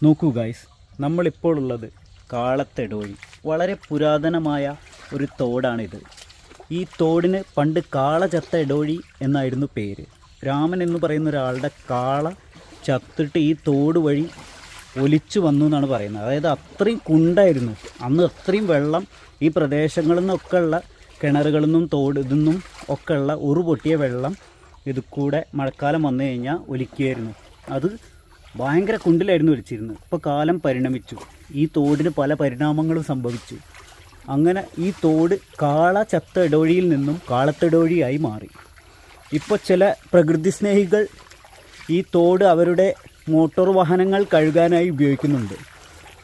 നോക്കൂ ഗൈസ്, നമ്മളിപ്പോൾ ഉള്ളത് കാളത്തെടോഴി. വളരെ പുരാതനമായ ഒരു തോടാണിത്. ഈ തോടിന് പണ്ട് കാള ചത്ത എടോഴി എന്നായിരുന്നു പേര്. രാമൻ എന്ന് പറയുന്ന ഒരാളുടെ കാള ചത്തിട്ട് ഈ തോട് വഴി ഒലിച്ചു വന്നു എന്നാണ് പറയുന്നത്. അതായത് അത്രയും കുണ്ടായിരുന്നു അന്ന്. അത്രയും വെള്ളം ഈ പ്രദേശങ്ങളിൽ നിന്നൊക്കെ ഉള്ള കിണറുകളിൽ നിന്നും ഇതൊന്നും ഒക്കെ ഉള്ള ഉറുപൊട്ടിയ വെള്ളം ഇത് കൂടെ മഴക്കാലം വന്നു കഴിഞ്ഞാൽ ഒലിക്കുകയായിരുന്നു. അത് ഭയങ്കര കുണ്ടിലായിരുന്നു ഒലിച്ചിരുന്നത്. ഇപ്പോൾ കാലം പരിണമിച്ചു, ഈ തോടിന് പല പരിണാമങ്ങളും സംഭവിച്ചു. അങ്ങനെ ഈ തോട് കാള ചത്ത ഇടവഴിയിൽ നിന്നും കാളത്തെടോഴിയായി മാറി. ഇപ്പോൾ ചില പ്രകൃതി സ്നേഹികൾ ഈ തോട് അവരുടെ മോട്ടോർ വാഹനങ്ങൾ കഴുകാനായി ഉപയോഗിക്കുന്നുണ്ട്.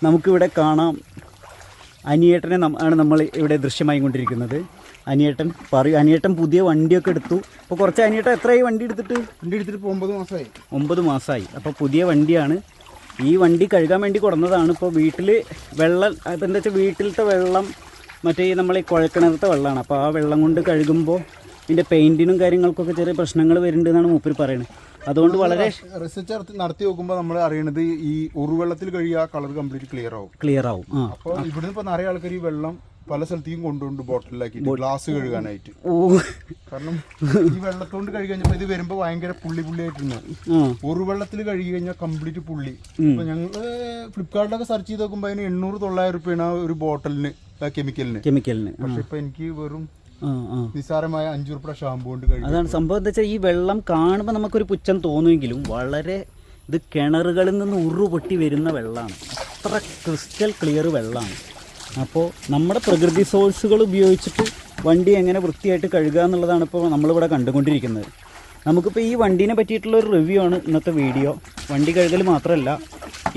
നമുക്കിവിടെ കാണാം, അനിയേട്ടനെ ആണ് നമ്മൾ ഇവിടെ ദൃശ്യമായി കൊണ്ടിരിക്കുന്നത്. അനിയേട്ടൻ പുതിയ വണ്ടിയൊക്കെ എടുത്തു. അപ്പോൾ കുറച്ച് അനിയേട്ടൻ എത്രയായി വണ്ടി എടുത്തിട്ട്? 9 മാസമായി. അപ്പോൾ പുതിയ വണ്ടിയാണ്. ഈ വണ്ടി കഴുകാൻ വേണ്ടി കൊടുന്നതാണ്. ഇപ്പോൾ വീട്ടിൽ വെള്ളം, അതെന്താ വെച്ചാൽ വീട്ടിലത്തെ വെള്ളം മറ്റേ നമ്മൾ ഈ കുഴൽക്കിണറത്തെ വെള്ളമാണ്. അപ്പോൾ ആ വെള്ളം കൊണ്ട് കഴുകുമ്പോൾ ഇതിൻ്റെ പെയിൻറ്റിനും കാര്യങ്ങൾക്കൊക്കെ ചെറിയ പ്രശ്നങ്ങൾ വരുന്നുണ്ട് എന്നാണ് മൂപ്പര് പറയുന്നത്. അതുകൊണ്ട് വളരെ റിസർച്ച് നടത്തി നോക്കുമ്പോൾ നമ്മൾ അറിയണത് ഈ ഉറുവെള്ളത്തിൽ കഴുകിയ ആ കളർ കംപ്ലീറ്റ് ക്ലിയർ ആവും. അപ്പോൾ ഇവിടുന്ന് ഇപ്പോൾ നിറയെ ആൾക്കാർ ഈ വെള്ളം പല സ്ഥലത്തേക്കും കൊണ്ടുപോകും ബോട്ടിലാക്കി ഗ്ലാസ് കഴുകാനായിട്ട്. കാരണം ഈ വെള്ളത്തോണ്ട് കഴുകി കഴിഞ്ഞപ്പോൾ ഇത് വരുമ്പോൾ ഭയങ്കര പുള്ളിയായിട്ടുണ്ട്. ഉറുവെള്ളത്തിൽ കഴുകി കഴിഞ്ഞാൽ കംപ്ലീറ്റ് പുള്ളി. അപ്പൊ ഞങ്ങള് ഫ്ലിപ്കാർട്ടിലൊക്കെ സെർച്ച് ചെയ്ത് നോക്കുമ്പോൾ അതിന് 800-900 രൂപയാണ് ഒരു ബോട്ടലിന് കെമിക്കലിന്. പക്ഷെ ഇപ്പൊ എനിക്ക് വെറും നിസ്സാരമായ 5 രൂപ ഷാമ്പു കൊണ്ട് കഴുകി. അതാണ് സംഭവം. എന്താ വെച്ചാൽ ഈ വെള്ളം കാണുമ്പോൾ നമുക്കൊരു പുച്ഛം തോന്നുമെങ്കിലും വളരെ ഇത് കിണറുകളിൽ നിന്ന് ഉറുപൊട്ടി വരുന്ന വെള്ളമാണ്. അത്ര ക്രിസ്റ്റൽ ക്ലിയർ വെള്ളമാണ്. അപ്പോൾ നമ്മുടെ പ്രകൃതി സോഴ്സുകൾ ഉപയോഗിച്ചിട്ട് വണ്ടി എങ്ങനെ വൃത്തിയായിട്ട് കഴുകുക എന്നുള്ളതാണ് ഇപ്പോൾ നമ്മളിവിടെ കണ്ടുകൊണ്ടിരിക്കുന്നത്. നമുക്കിപ്പോൾ ഈ വണ്ടീനെ പറ്റിയിട്ടുള്ളൊരു റിവ്യൂ ആണ് ഇന്നത്തെ വീഡിയോ. വണ്ടി കഴുകൽ മാത്രമല്ല,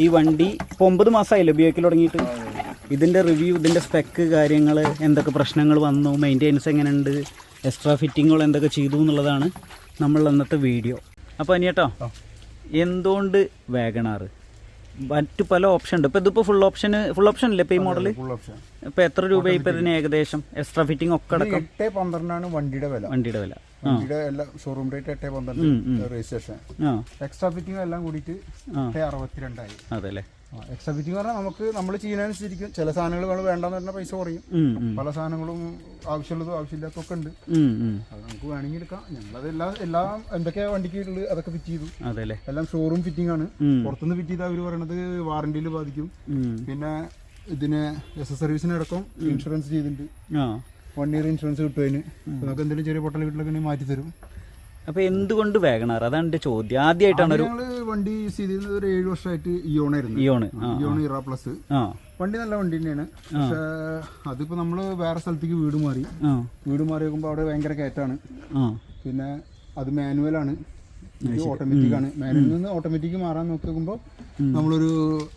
ഈ വണ്ടി ഇപ്പോൾ 9 മാസമായില്ലേ ഉപയോഗിക്കൽ തുടങ്ങിയിട്ട്. ഇതിൻ്റെ റിവ്യൂ, ഇതിൻ്റെ സ്പെക്ക്, കാര്യങ്ങൾ, എന്തൊക്കെ പ്രശ്നങ്ങൾ വന്നു, മെയിൻ്റെനൻസ് എങ്ങനെയുണ്ട്, എക്സ്ട്രാ ഫിറ്റിങ്ങുകൾ എന്തൊക്കെ ചെയ്തു എന്നുള്ളതാണ് നമ്മൾ ഇന്നത്തെ വീഡിയോ. അപ്പോൾ അനിയേട്ടോ, എന്തുകൊണ്ട് വാഗണാർ? മറ്റു പല ഓപ്ഷൻ ഉണ്ട്. ഇപ്പോൾ ഇതിപ്പോൾ ഫുൾ ഓപ്ഷൻ അല്ലേ ഇപ്പോൾ ഈ മോഡൽ? ഇപ്പോൾ എത്ര രൂപയായി ഇപ്പോൾ ഇതിന് ഏകദേശം എക്സ്ട്രാ ഫിറ്റിംഗ് ഒക്കെ അടക്കം? 8-12 വണ്ടിയുടെ വില. വണ്ടിയുടെ എല്ലാം showroom rate 8-12 registration. Extra fitting എല്ലാം കൂടിയിട്ട് 62,000. അതെല്ലേ? എക്സ്ട്രാ ഫിറ്റിംഗ് പറഞ്ഞാൽ നമുക്ക് നമ്മൾ ചെയ്യുന്നതനുസരിച്ചിരിക്കും. ചില സാധനങ്ങൾ വേണ്ടെന്ന് പറഞ്ഞാൽ പൈസ കുറയും. പല സാധനങ്ങളും ആവശ്യമുള്ളതും ആവശ്യമില്ലാത്തതൊക്കെ ഉണ്ട്. അത് നമുക്ക് വേണമെങ്കിൽ എടുക്കാം. ഞങ്ങളത് എല്ലാം എന്തൊക്കെയാ വണ്ടിക്ക് ഉള്ളത് അതൊക്കെ ഫിറ്റ് ചെയ്തു. അതെല്ലേ? എല്ലാം ഷോറൂം ഫിറ്റിംഗ് ആണ്. പുറത്തുനിന്ന് ഫിറ്റ് ചെയ്താൽ അവർ പറയണത് വാറണ്ടിയിൽ ബാധിക്കും. പിന്നെ ഇതിന് സർവീസിനടക്കം ഇൻഷുറൻസ് ചെയ്തിട്ടുണ്ട്. 1 year ഇൻഷുറൻസ് കിട്ടും അതിന്. നമുക്ക് എന്തെങ്കിലും ചെറിയ പൊട്ടൽ വീട്ടിലൊക്കെ മാറ്റി തരും. അപ്പോൾ എന്തുകൊണ്ട് വാഗണാർ? അതാണ് എൻ്റെ ചോദ്യം. ആദ്യമായിട്ടാണ് ഞങ്ങൾ വണ്ടി യൂസ് ചെയ്തിരുന്നത് ഒരു 7 വർഷമായിട്ട് ഇയോൺ ഇറ പ്ലസ്. വണ്ടി നല്ല വണ്ടി തന്നെയാണ്. പക്ഷെ അതിപ്പോ നമ്മള് വേറെ സ്ഥലത്തേക്ക് വീട് മാറി നോക്കുമ്പോൾ അവിടെ ഭയങ്കര കയറ്റാണ്. പിന്നെ അത് മാനുവലാണ്, ഇത് ഓട്ടോമാറ്റിക് ആണ്. മാനുവലിൽ നിന്ന് ഓട്ടോമാറ്റിക് മാറാൻ നോക്കുമ്പോൾ നമ്മളൊരു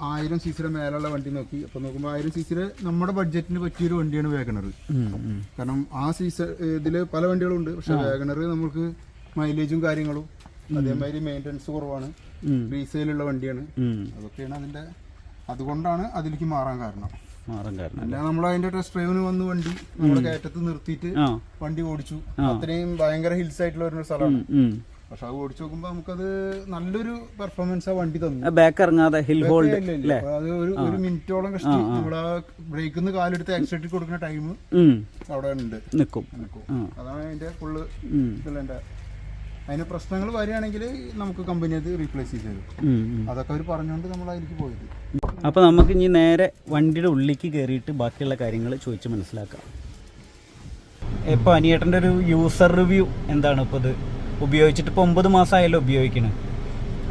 1000 cc മേലുള്ള വണ്ടി നോക്കി. അപ്പൊ നോക്കുമ്പോൾ 1000 cc നമ്മുടെ ബഡ്ജറ്റിന് പറ്റിയൊരു വണ്ടിയാണ് വാഗണർ. കാരണം ആ ഇതില് പല വണ്ടികളും ഉണ്ട്. പക്ഷെ വാഗണർ നമുക്ക് മൈലേജും കാര്യങ്ങളും, അതേമാതിരി മെയിൻ്റനൻസ് കുറവാണ്, റീസെയിലുള്ള വണ്ടിയാണ്. അതൊക്കെയാണ് അതുകൊണ്ടാണ് അതിലേക്ക് മാറാൻ കാരണം. അല്ല നമ്മൾ അതിന്റെ ടെസ്റ്റ് ഡ്രൈവിന് വന്ന് വണ്ടി നമ്മുടെ കയറ്റത്ത് നിർത്തിയിട്ട് വണ്ടി ഓടിച്ചു. അത്രയും ഭയങ്കര ഹിൽസ് ആയിട്ടുള്ള ഒരു സ്ഥലമാണ്. പക്ഷെ അത് ഓടിച്ചു നോക്കുമ്പോ നമുക്കത് നല്ലൊരു പെർഫോമൻസ് ആ വണ്ടി തന്നു. ബാക്ക് ഇറങ്ങാതെ ഹിൽ ഹോൾഡ് അത് ഒരു മിനിറ്റോളം കഷ്ടി നമ്മൾ ആ ബ്രേക്കിൽ നിന്ന് കാലെടുത്ത് ആക്സിഡന്റ് കൊടുക്കുന്ന ടൈം അവിടെ ഉണ്ട്, നിൽക്കും. അതാണ് അതിന്റെ ഫുള്ള് ഇതിലെ. അതിന് പ്രശ്നങ്ങൾ വരികയാണെങ്കിൽ നമുക്ക് കമ്പനി അത് റീപ്ലേസ് ചെയ്ത് തരും. അതൊക്കെ അവർ പറഞ്ഞുകൊണ്ട് നമ്മൾ അതിലേക്ക് പോയത്. അപ്പോൾ നമുക്ക് ഇനി നേരെ വണ്ടിയുടെ ഉള്ളിലേക്ക് കയറിയിട്ട് ബാക്കിയുള്ള കാര്യങ്ങൾ ചോദിച്ച് മനസ്സിലാക്കാം. ഇപ്പോൾ അനിയേട്ടൻ്റെ ഒരു യൂസർ റിവ്യൂ എന്താണ്? ഇപ്പോൾ ഇത് ഉപയോഗിച്ചിട്ട് ഇപ്പോൾ 9 മാസമായല്ലോ ഉപയോഗിക്കണത്.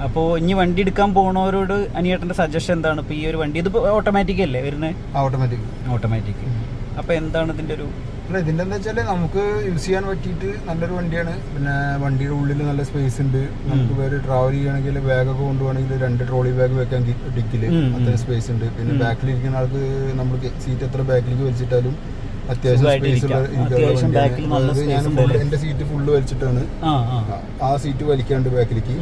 അപ്പോൾ ഇനി വണ്ടി എടുക്കാൻ പോകുന്നവരോട് അനിയേട്ടൻ്റെ സജഷൻ എന്താണ്? ഇപ്പോൾ ഈ ഒരു വണ്ടി ഇതിപ്പോൾ ഓട്ടോമാറ്റിക് അല്ലേ വരുന്നത്? ഓട്ടോമാറ്റിക്. അപ്പോൾ എന്താണ് ഇതിൻ്റെ ഒരു? ഇതിന്റെ എന്താ വെച്ചാല് നമുക്ക് യൂസ് ചെയ്യാൻ പറ്റിയിട്ട് നല്ലൊരു വണ്ടിയാണ്. പിന്നെ വണ്ടിയുടെ ഉള്ളിൽ നല്ല സ്പേസ് ഉണ്ട്. നമുക്ക് വേറെ ട്രാവൽ ചെയ്യണമെങ്കിൽ ബാഗൊക്കെ കൊണ്ടുപോകണമെങ്കിൽ 2 ട്രോളി ബാഗ് വെക്കാൻ ഡിക്കില് അത്ര സ്പേസ് ഉണ്ട്. പിന്നെ ബാക്കിലിരിക്കുന്ന ആൾക്ക് നമ്മൾ സീറ്റ് എത്ര ബാക്കിലേക്ക് വലിച്ചിട്ടാലും അത്യാവശ്യം സ്പേസ് ഉള്ള. ഞാൻ എന്റെ സീറ്റ് ഫുള്ള് വലിച്ചിട്ടാണ് ആ സീറ്റ് വലിക്കാണ്ട് ബാക്കിലേക്ക്.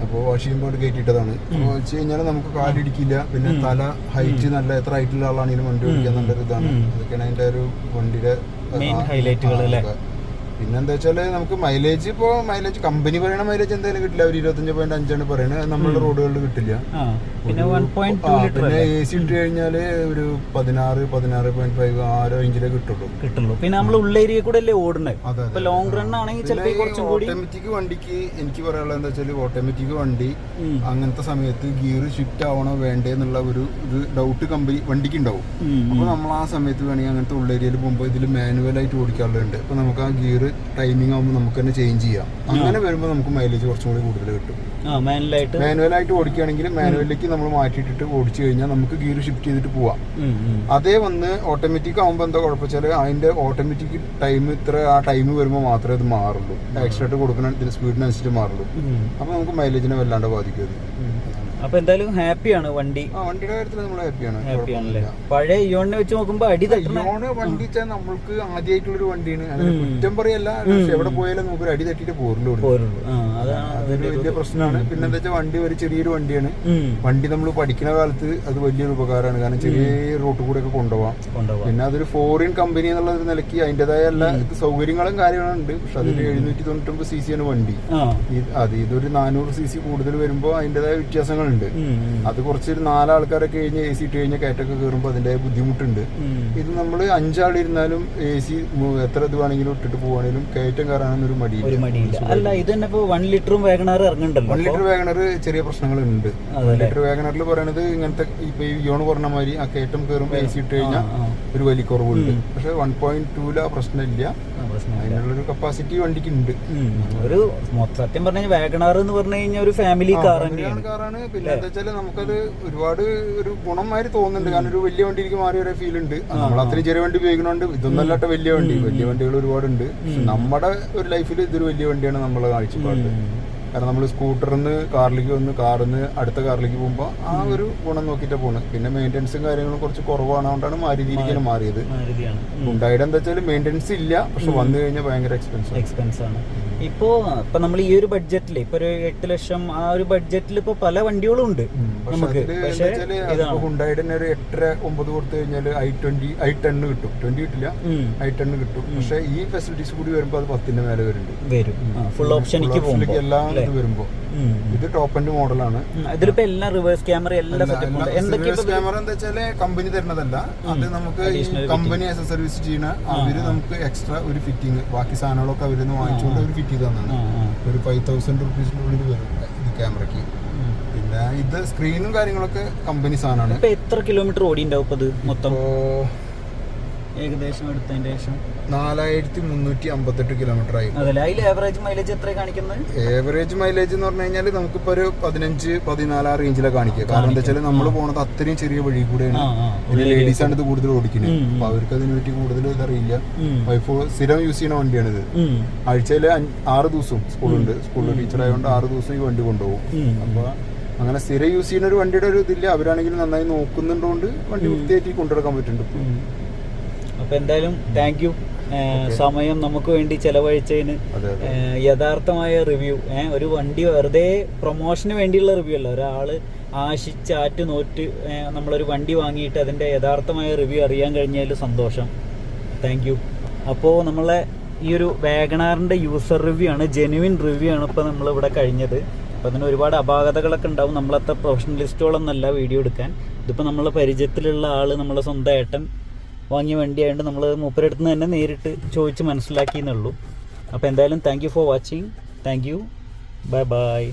അപ്പോൾ വാഷ് ചെയ്യുമ്പോൾ കയറ്റിയിട്ടതാണ്. അപ്പോൾ വെച്ച് കഴിഞ്ഞാൽ നമുക്ക് കാലിടിക്കില്ല. പിന്നെ തല ഹൈറ്റ് നല്ല എത്ര ഹൈറ്റുള്ള ആളാണെങ്കിലും വണ്ടി ഓടിക്കാൻ നല്ലൊരു ഇതാണ്. അതൊക്കെയാണ് അതിന്റെ ഒരു വണ്ടിയുടെ മെയിൻ ഹൈലൈറ്റുകൾ. പിന്നെ എന്താ വെച്ചാല് നമുക്ക് മൈലേജ് കമ്പനി പറയണ മൈലേജ് എന്തായാലും കിട്ടില്ല. ഒരു 25.5 പറയണത് നമ്മളുടെ റോഡുകളിൽ കിട്ടില്ല. പിന്നെ AC ഇട്ട് കഴിഞ്ഞാല് ഒരു 16.5 ആ റേഞ്ചിലേ കിട്ടുള്ളൂ. പിന്നെ നമ്മൾ ഉള്ളേരിയ കൂടെ അല്ലേ ഓടുന്നത്. ലോങ് റൺ ആണെങ്കിൽ ചിലപ്പോൾ കുറച്ചും കൂടി ഓട്ടോമാറ്റിക് വണ്ടിക്ക് എനിക്ക് പറയാനുള്ളത് എന്താ വെച്ചാൽ ഓട്ടോമാറ്റിക് വണ്ടി അങ്ങനത്തെ സമയത്ത് ഗിയർ ഷിഫ്റ്റ് ആവണോ വേണ്ടേ എന്നുള്ള ഒരു ഡൗട്ട് വണ്ടിക്ക് ഉണ്ടാവും. അപ്പൊ നമ്മൾ ആ സമയത്ത് വേണമെങ്കിൽ അങ്ങനത്തെ ഉള്ളേരിയയിൽ പോകുമ്പോൾ ഇതിൽ മാനുവലായിട്ട് ഓടിക്കാറുണ്ട്. അപ്പൊ നമുക്ക് ആ ഗിയർ ടൈമിംഗ് ആകുമ്പോൾ നമുക്ക് തന്നെ ചേഞ്ച് ചെയ്യാം. അങ്ങനെ വരുമ്പോൾ നമുക്ക് മൈലേജ് കുറച്ചും കൂടി കൂടുതൽ കിട്ടും. മാനുവലായിട്ട് ഓടിക്കുകയാണെങ്കിൽ മാനുവലിലേക്ക് നമ്മൾ മാറ്റിയിട്ടിട്ട് ഓടിച്ചു കഴിഞ്ഞാൽ നമുക്ക് ഗിയർ ഷിഫ്റ്റ് ചെയ്തിട്ട് പോവാം. അതേ വന്ന് ഓട്ടോമാറ്റിക് ആകുമ്പോൾ എന്താ കുഴപ്പമെച്ചാൽ അതിന്റെ ഓട്ടോമാറ്റിക് ടൈം ആ ടൈം വരുമ്പോൾ മാത്രമേ അത് മാറുള്ളൂ. എക്സ്ട്രാ കൊടുക്കുന്ന സ്പീഡിനനുസരിച്ച് മാറുള്ളൂ. അപ്പൊ നമുക്ക് മൈലേജിനെ വല്ലാണ്ട് ബാധിക്കും. അപ്പൊ എന്തായാലും ഹാപ്പിയാണ് വണ്ടിയുടെ കാര്യത്തിൽ നമ്മൾ ഹാപ്പിയാണ്. പഴയ ഇയോണിനെ വെച്ച് നോക്കുമ്പോൾ വണ്ടി നമ്മൾക്ക് ആദ്യമായിട്ടുള്ളൊരു വണ്ടിയാണ്. അങ്ങനെ കുറ്റം പറയല്ല, എവിടെ പോയാലും നമുക്ക് ഒരു അടി തട്ടിട്ട് പോരുള്ളൂ. അതൊരു വലിയ പ്രശ്നമാണ്. പിന്നെ എന്താ വെച്ചാൽ വണ്ടി ഒരു ചെറിയൊരു വണ്ടിയാണ്. വണ്ടി നമ്മൾ പഠിക്കുന്ന കാലത്ത് അത് വലിയൊരു ഉപകാരമാണ്. കാരണം ചെറിയ റോട്ടിൽ കൂടെ ഒക്കെ കൊണ്ടുപോകാം. പിന്നെ അതൊരു ഫോറിൻ കമ്പനി എന്നുള്ള നിലയ്ക്ക് അതിന്റേതായ എല്ലാ സൗകര്യങ്ങളും കാര്യങ്ങളും ഉണ്ട്. പക്ഷെ അതിൽ 799 cc ആണ് വണ്ടി. ഇതൊരു 400 cc കൂടുതൽ വരുമ്പോൾ അതിന്റേതായ വ്യത്യാസങ്ങൾ ഉണ്ട്. അത് കുറച്ച് 4 ആൾക്കാരൊക്കെ കഴിഞ്ഞ് AC ഇട്ട് കഴിഞ്ഞ കയറ്റൊക്കെ കയറുമ്പോൾ അതിന്റെ ബുദ്ധിമുട്ടുണ്ട്. ഇത് നമ്മൾ 5 ആളിരുന്നാലും AC എത്ര ഇത് വേണമെങ്കിലും ഇട്ടിട്ട് പോവാണെങ്കിലും കയറ്റം കയറാനൊന്നും ഒരു മടിയില്ല. അല്ല ഇത് തന്നെ 1 ലിറ്ററും വാഗണർ ഇറങ്ങുന്നുണ്ടല്ലോ. 1 ലിറ്റർ വാഗണർ ചെറിയ പ്രശ്നങ്ങളുണ്ട്. 1 ലിറ്റർ വാഗണറിൽ പറയണത് ഇങ്ങനത്തെ ഇപ്പൊ ഈ യോണ് പറഞ്ഞ മാതിരി ആ കയറ്റം കയറുമ്പോൾ AC ഇട്ട് കഴിഞ്ഞാൽ ഒരു വലിയ കുറവുണ്ട്. പക്ഷെ 1.2 ആ പ്രശ്നമില്ല. അതിനുള്ളൊരു കപ്പാസിറ്റി വണ്ടിക്ക് ഉണ്ട്. ഒരു സത്യം പറഞ്ഞാൽ വാഗണർ എന്ന് പറഞ്ഞു കഴിഞ്ഞാൽ ഒരു ഫാമിലി കാറാണ്. പിന്നെ എന്താ വെച്ചാൽ നമുക്കത് ഒരുപാട് ഒരു ഗുണമാതിരി തോന്നുന്നുണ്ട്. കാരണം ഒരു വലിയ വണ്ടിക്ക് മാറിയ ഒരു ഫീൽ ഉണ്ട്. നമ്മൾ അത്രയും ചെറിയ വണ്ടി ഉപയോഗിക്കുന്നുണ്ട്. ഇതൊന്നും അല്ലാത്ത വലിയ വണ്ടികൾ ഒരുപാടുണ്ട്. നമ്മുടെ ഒരു ലൈഫിൽ ഇതൊരു വലിയ വണ്ടിയാണ് നമ്മളെ കാഴ്ചപ്പാട്. കാരണം നമ്മൾ സ്കൂട്ടറിന്ന് കാറിലേക്ക് വന്ന് കാറിന്ന് അടുത്ത കാറിലേക്ക് പോകുമ്പോൾ ആ ഒരു ഗുണം നോക്കിയിട്ടാണ് പോകുന്നത്. പിന്നെ മെയിൻ്റെനൻസും കാര്യങ്ങളും കുറച്ച് കുറവാണ്. അതുകൊണ്ടാണ് മാരുതിയിലേക്ക് മാറിയത്. ഹുണ്ടായിയുടെ എന്താ വെച്ചാൽ മെയിൻ്റെനൻസ് ഇല്ല. പക്ഷെ വന്നു കഴിഞ്ഞാൽ ഭയങ്കര എക്സ്പെൻസ് ആണ്. ഇപ്പൊ നമ്മൾ ഈ ഒരു ബഡ്ജറ്റിൽ ഇപ്പൊ ഒരു 8 ലക്ഷം ആ ഒരു ബഡ്ജറ്റിൽ ഇപ്പൊ പല വണ്ടികളും ഉണ്ട് നമുക്ക്. ഹുണ്ടായിയുടെ തന്നെ ഒരു 8-9 കൊടുത്തു കഴിഞ്ഞാൽ i10 കിട്ടും. 20 കിട്ടില്ല, i10 കിട്ടും. പക്ഷെ ഈ ഫെസിലിറ്റീസ് കൂടി വരുമ്പോൾ അത് 10ന്റെ മേലെ വരും. ഫുൾ ഓപ്ഷനിലേക്ക് എല്ലാം ഇത് വരുമ്പോ ഇത് ടോപ്പ് എൻഡ് മോഡലാണ്. ഇതിലിപ്പോ എല്ലാം റിവേഴ്സ് ക്യാമറ ക്യാമറ എന്താ വെച്ചാല് കമ്പനി തരുന്നതല്ല. അത് നമുക്ക് കമ്പനി ആസ് എ സർവീസ് ചെയ്യുന്ന അവര് നമുക്ക് എക്സ്ട്രാ ഒരു ഫിറ്റിംഗ് ബാക്കി സാധനങ്ങളൊക്കെ അവരിന്ന് വാങ്ങിച്ചുകൊണ്ട് അവർ ഫിറ്റ് ചെയ്ത് തന്നാണ്. ഒരു 5,000 റുപ്പീസിനുള്ളിൽ വരും ഈ ക്യാമറയ്ക്ക്. പിന്നെ ഇത് സ്ക്രീനും കാര്യങ്ങളൊക്കെ കമ്പനി സാധനമാണ്. എത്ര കിലോമീറ്റർ ഓടി ഉണ്ടാവും മൊത്തം? ഏകദേശം എടുത്തതിന്റെ ശേഷം 4358 കിലോമീറ്റർ ആയി. ആവറേജ് മൈലേജ് എത്ര കാണിക്കുന്നത്? ഏവറേജ് മൈലേജ് എന്ന് പറഞ്ഞു കഴിഞ്ഞാൽ നമുക്കിപ്പോ ഒരു 15-14 ആ റേഞ്ചിലാണ് കാണിക്കുക. കാരണം എന്താ വെച്ചാൽ നമ്മൾ പോണത് അത്രയും ചെറിയ വഴി കൂടെയാണ്. ലേഡീസ് ആണ് ഇത് കൂടുതൽ ഓടിക്കുന്നത്. അപ്പൊ അവർക്ക് അതിനെ പറ്റി കൂടുതൽ ഇതറിയില്ല. വൈഫ് സ്ഥിരം യൂസ് ചെയ്യുന്ന വണ്ടിയാണിത്. ആഴ്ചയില് 6 ദിവസവും സ്കൂളുണ്ട്. സ്കൂളിൽ ടീച്ചർ ആയതുകൊണ്ട് 6 ദിവസം ഈ വണ്ടി കൊണ്ടുപോകും. അപ്പൊ അങ്ങനെ സ്ഥിരം യൂസ് ചെയ്യുന്ന ഒരു വണ്ടിയുടെ ഒരു ഇതില്ല. അവരാണെങ്കിലും നന്നായി നോക്കുന്നുണ്ടോണ്ട് വണ്ടി വൃത്തിയായിട്ട് കൊണ്ടുനടക്കാൻ പറ്റുന്നുണ്ട്. അപ്പൊ എന്തായാലും താങ്ക് യു. സമയം നമുക്ക് വേണ്ടി ചെലവഴിച്ചതിന്. യഥാർത്ഥമായ റിവ്യൂ, ഒരു വണ്ടി വെറുതെ പ്രൊമോഷന് വേണ്ടിയുള്ള റിവ്യൂ അല്ല. ഒരാള് ആശിച്ചാറ്റ് നോറ്റ് നമ്മളൊരു വണ്ടി വാങ്ങിയിട്ട് അതിന്റെ യഥാർത്ഥമായ റിവ്യൂ അറിയാൻ കഴിഞ്ഞതിൽ സന്തോഷം. Thank you. അപ്പോൾ നമ്മളെ ഈ ഒരു വാഗണാറിന്റെ യൂസർ റിവ്യൂ ആണ്, ജെനുവിൻ റിവ്യൂ ആണ് ഇപ്പോൾ നമ്മളിവിടെ കഴിഞ്ഞത്. അപ്പോൾ അതിന് ഒരുപാട് അപാകതകളൊക്കെ ഉണ്ടാവും. നമ്മളത്ര പ്രൊഫഷണലിസ്റ്റുകളൊന്നല്ല വീഡിയോ എടുക്കാൻ. ഇതിപ്പോൾ നമ്മളെ പരിചയത്തിലുള്ള ആള് നമ്മളെ സ്വന്തം ഏട്ടൻ വാങ്ങിയ വണ്ടിയായതുകൊണ്ട് നമ്മൾ മൂപ്പരടുത്ത് നിന്ന് തന്നെ നേരിട്ട് ചോദിച്ച് മനസ്സിലാക്കിയെന്നുള്ളൂ. അപ്പോൾ എന്തായാലും thank you for watching. Thank you. Bye bye.